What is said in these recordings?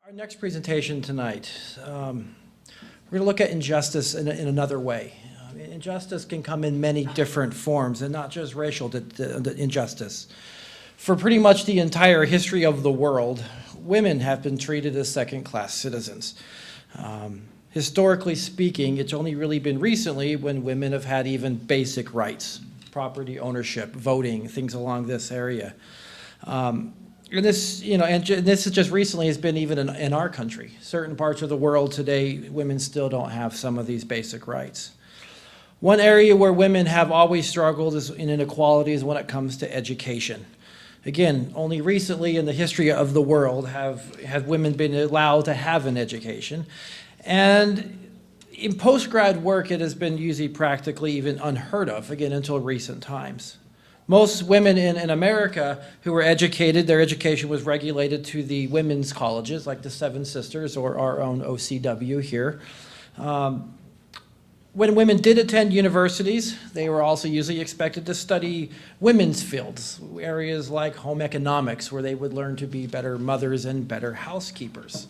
Our next presentation tonight, we're going to look at injustice in another way. Injustice can come in many different forms, and not just racial injustice. For pretty much the entire history of the world, women have been treated as second-class citizens. Historically speaking, it's only really been recently when women have had even basic rights, property ownership, voting, things along this area. And this, and this is just recently has been even in our country. Certain parts of the world today, women still don't have some of these basic rights. One area where women have always struggled is in inequalities when it comes to education. Again, only recently in the history of the world have women been allowed to have an education. And in post-grad work, it has been usually practically even unheard of, again, until recent times. Most women in America who were educated, their education was regulated to the women's colleges, like the Seven Sisters or our own OCW here. When women did attend universities, they were also usually expected to study women's fields, areas like home economics, where they would learn to be better mothers and better housekeepers.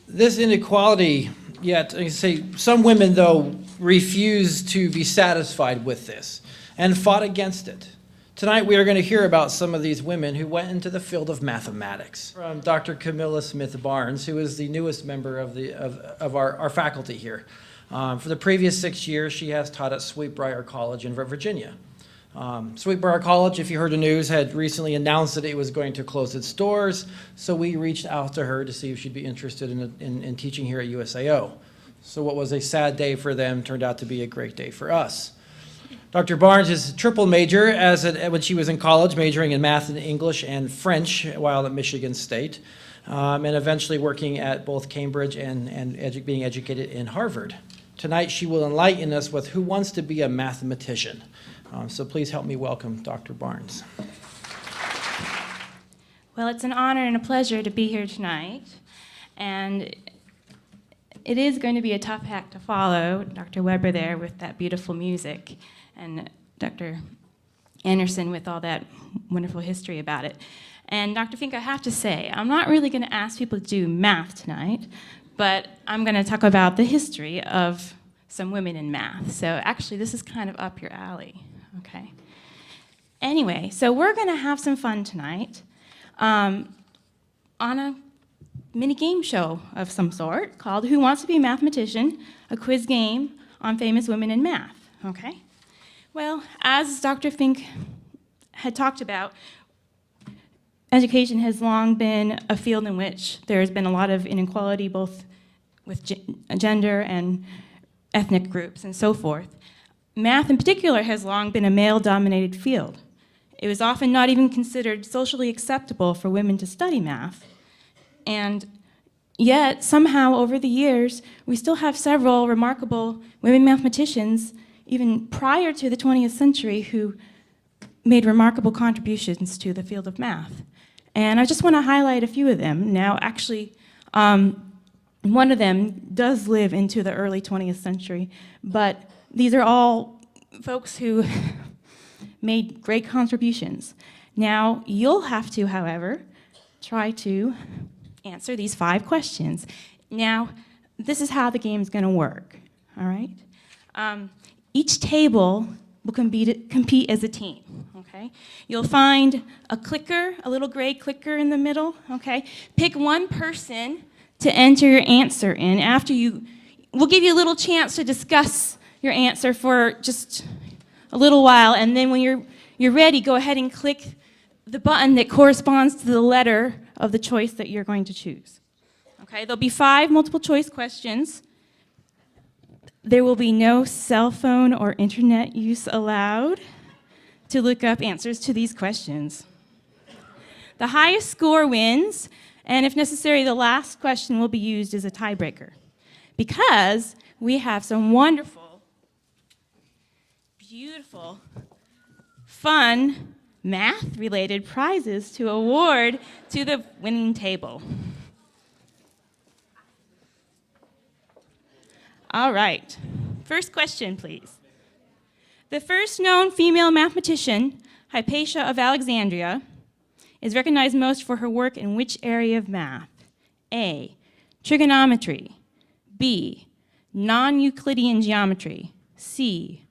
This inequality, yet, I say, some women, though, refused to be satisfied with this and fought against it. Tonight, we are going to hear about some of these women who went into the field of mathematics. From Dr. Camilla Smith Barnes, who is the newest member of our faculty here. For the previous 6 years, she has taught at Sweetbriar College in Virginia. Sweetbriar College, if you heard the news, had recently announced that it was going to close its doors, so we reached out to her to see if she'd be interested in teaching here at USAO. So what was a sad day for them turned out to be a great day for us. Dr. Barnes is a triple major when she was in college, majoring in math and English and French while at Michigan State, and eventually working at both Cambridge and being educated in Harvard. Tonight she will enlighten us with who wants to be a mathematician. So please help me welcome Dr. Barnes. Well, it's an honor and a pleasure to be here tonight. And it is going to be a tough act to follow, Dr. Weber there with that beautiful music, and Dr. Anderson with all that wonderful history about it. And Dr. Fink, I have to say, I'm not really going to ask people to do math tonight, but I'm going to talk about the history of some women in math. So actually, this is kind of up your alley, okay? Anyway, so we're going to have some fun tonight on a mini game show of some sort called Who Wants to Be a Mathematician? A quiz game on famous women in math, okay? Well, as Dr. Fink had talked about, education has long been a field in which there has been a lot of inequality, both with gender and ethnic groups and so forth. Math in particular has long been a male-dominated field. It was often not even considered socially acceptable for women to study math. And yet, somehow, over the years, we still have several remarkable women mathematicians, even prior to the 20th century, who made remarkable contributions to the field of math. And I just want to highlight a few of them. Now, actually, one of them does live into the early 20th century, but these are all folks who made great contributions. Now, you'll have to, however, try to answer these 5 questions. Now, this is how the game's going to work, all right? Each table will compete as a team, okay? You'll find a clicker, a little gray clicker in the middle, okay? Pick one person to enter your answer in. We'll give you a little chance to discuss your answer for just a little while, and then when you're ready, go ahead and click the button that corresponds to the letter of the choice that you're going to choose. Okay, there'll be 5 multiple choice questions. There will be no cell phone or internet use allowed to look up answers to these questions. The highest score wins, and if necessary, the last question will be used as a tiebreaker, because we have some wonderful, beautiful, fun, math-related prizes to award to the winning table. All right, first question, please. The first known female mathematician, Hypatia of Alexandria, is recognized most for her work in which area of math? A, trigonometry. B, non-Euclidean geometry. C,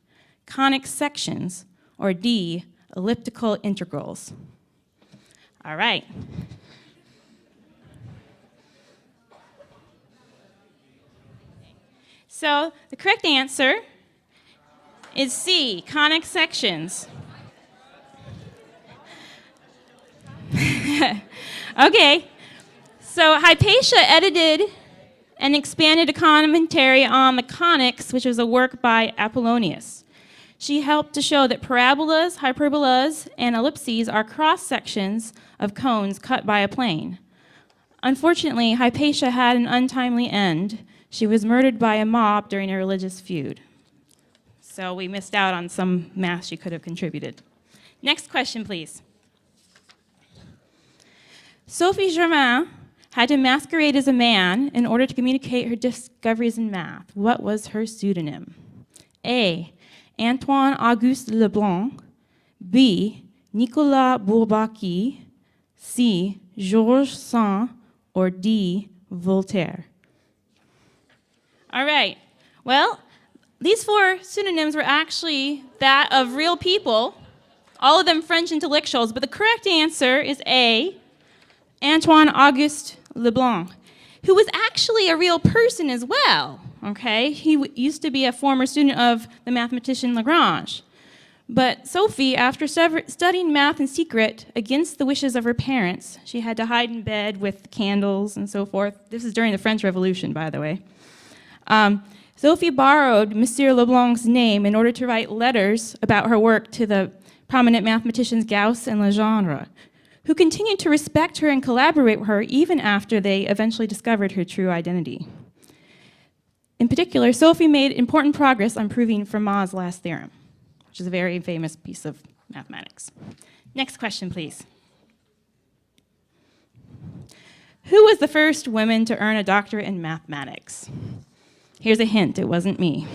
conic sections. Or D, elliptical integrals. All right. So the correct answer is C, conic sections. Okay, so Hypatia edited and expanded a commentary on the conics, which was a work by Apollonius. She helped to show that parabolas, hyperbolas, and ellipses are cross-sections of cones cut by a plane. Unfortunately, Hypatia had an untimely end. She was murdered by a mob during a religious feud. So we missed out on some math she could have contributed. Next question, please. Sophie Germain had to masquerade as a man in order to communicate her discoveries in math. What was her pseudonym? A, Antoine Auguste Leblanc. B, Nicolas Bourbaki. C, Georges Sand. Or D, Voltaire. All right. Well, these 4 pseudonyms were actually that of real people, all of them French intellectuals, but the correct answer is A, Antoine Auguste Leblanc, who was actually a real person as well, okay? He used to be a former student of the mathematician Lagrange. But Sophie, after studying math in secret against the wishes of her parents, she had to hide in bed with candles and so forth. This is during the French Revolution, by the way. Sophie borrowed Monsieur Leblanc's name in order to write letters about her work to the prominent mathematicians Gauss and Legendre, who continued to respect her and collaborate with her even after they eventually discovered her true identity. In particular, Sophie made important progress on proving Fermat's last theorem, which is a very famous piece of mathematics. Next question, please. Who was the first woman to earn a doctorate in mathematics? Here's a hint, it wasn't me.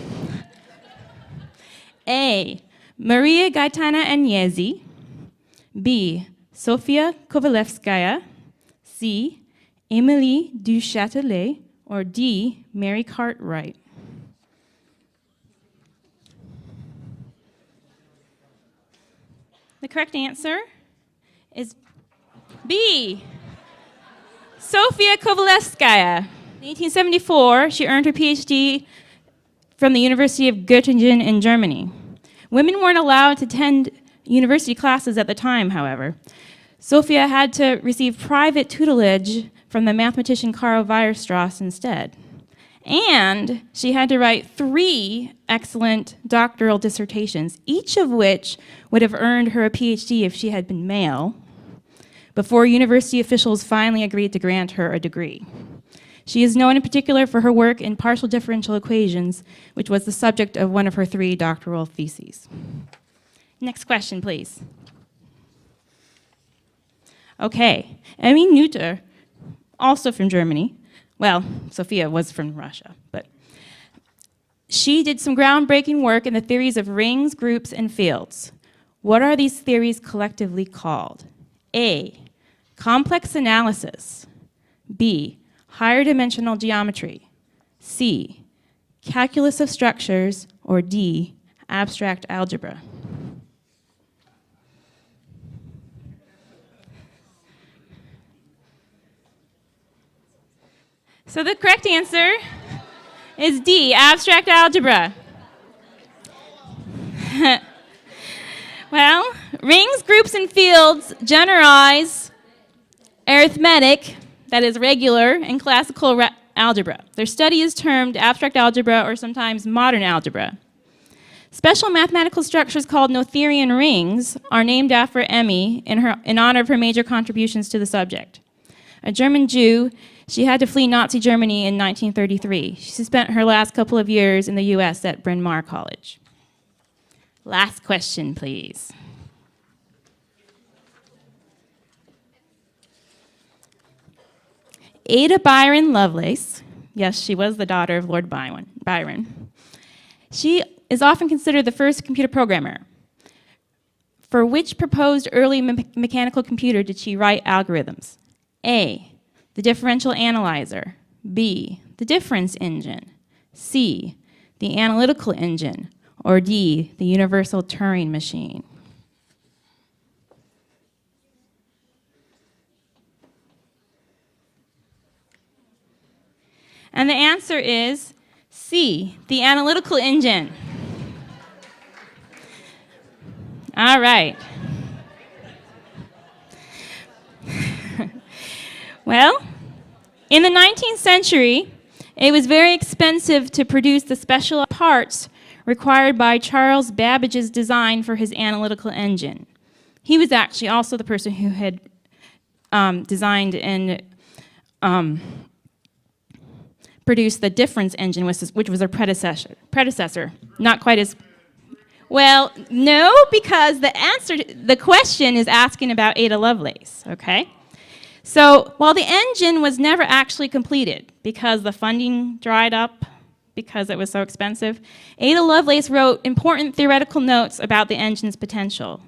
A, Maria Gaetana Agnesi. B, Sofia Kovalevskaya. C, Émilie du Châtelet. Or D, Mary Cartwright. The correct answer is B, Sofia Kovalevskaya. In 1874, she earned her PhD from the University of Göttingen in Germany. Women weren't allowed to attend university classes at the time, however. Sophia had to receive private tutelage from the mathematician Karl Weierstrass instead. And she had to write 3 excellent doctoral dissertations, each of which would have earned her a PhD if she had been male, before university officials finally agreed to grant her a degree. She is known in particular for her work in partial differential equations, which was the subject of one of her 3 doctoral theses. Next question, please. Okay, Emmy Noether, also from Germany. Well, Sophia was from Russia, but she did some groundbreaking work in the theories of rings, groups, and fields. What are these theories collectively called? A, complex analysis. B, higher dimensional geometry. C, calculus of structures. Or D, abstract algebra. So the correct answer is D, abstract algebra. Well, rings, groups, and fields generalize arithmetic, that is regular, and classical algebra. Their study is termed abstract algebra or sometimes modern algebra. Special mathematical structures called Noetherian rings are named after Emmy in honor of her major contributions to the subject. A German Jew, she had to flee Nazi Germany in 1933. She spent her last couple of years in the US at Bryn Mawr College. Last question, please. Ada Byron Lovelace, yes, she was the daughter of Lord Byron. She is often considered the first computer programmer. For which proposed early mechanical computer did she write algorithms? A, the differential analyzer. B, the difference engine. C, the analytical engine. Or D, the universal Turing machine. And the answer is C, the analytical engine. All right. Well, in the 19th century, it was very expensive to produce the special parts required by Charles Babbage's design for his analytical engine. He was actually also the person who had designed and produced the difference engine, which was a predecessor. Not quite as well. No, because the question is asking about Ada Lovelace. Okay. So while the engine was never actually completed because the funding dried up because it was so expensive, Ada Lovelace wrote important theoretical notes about the engine's potential.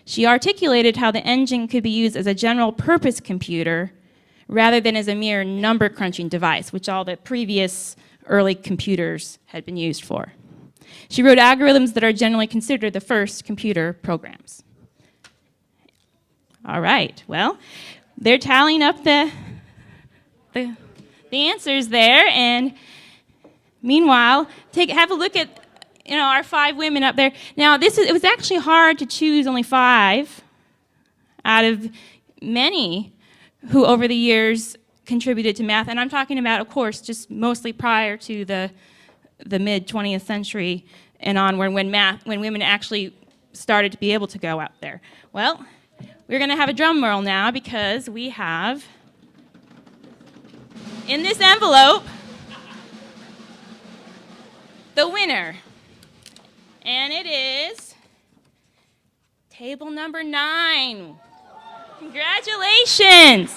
She articulated how the engine could be used as a general-purpose computer rather than as a mere number-crunching device, which all the previous early computers had been used for. She wrote algorithms that are generally considered the first computer programs. All right, well, they're tallying up the answers there, and meanwhile, have a look at our 5 women up there. Now, it was actually hard to choose only 5 out of many who over the years contributed to math, and I'm talking about, of course, just mostly prior to the mid-20th century and onward when women actually started to be able to go out there. Well, we're going to have a drum roll now because we have in this envelope the winner, and it is table number 9. Congratulations.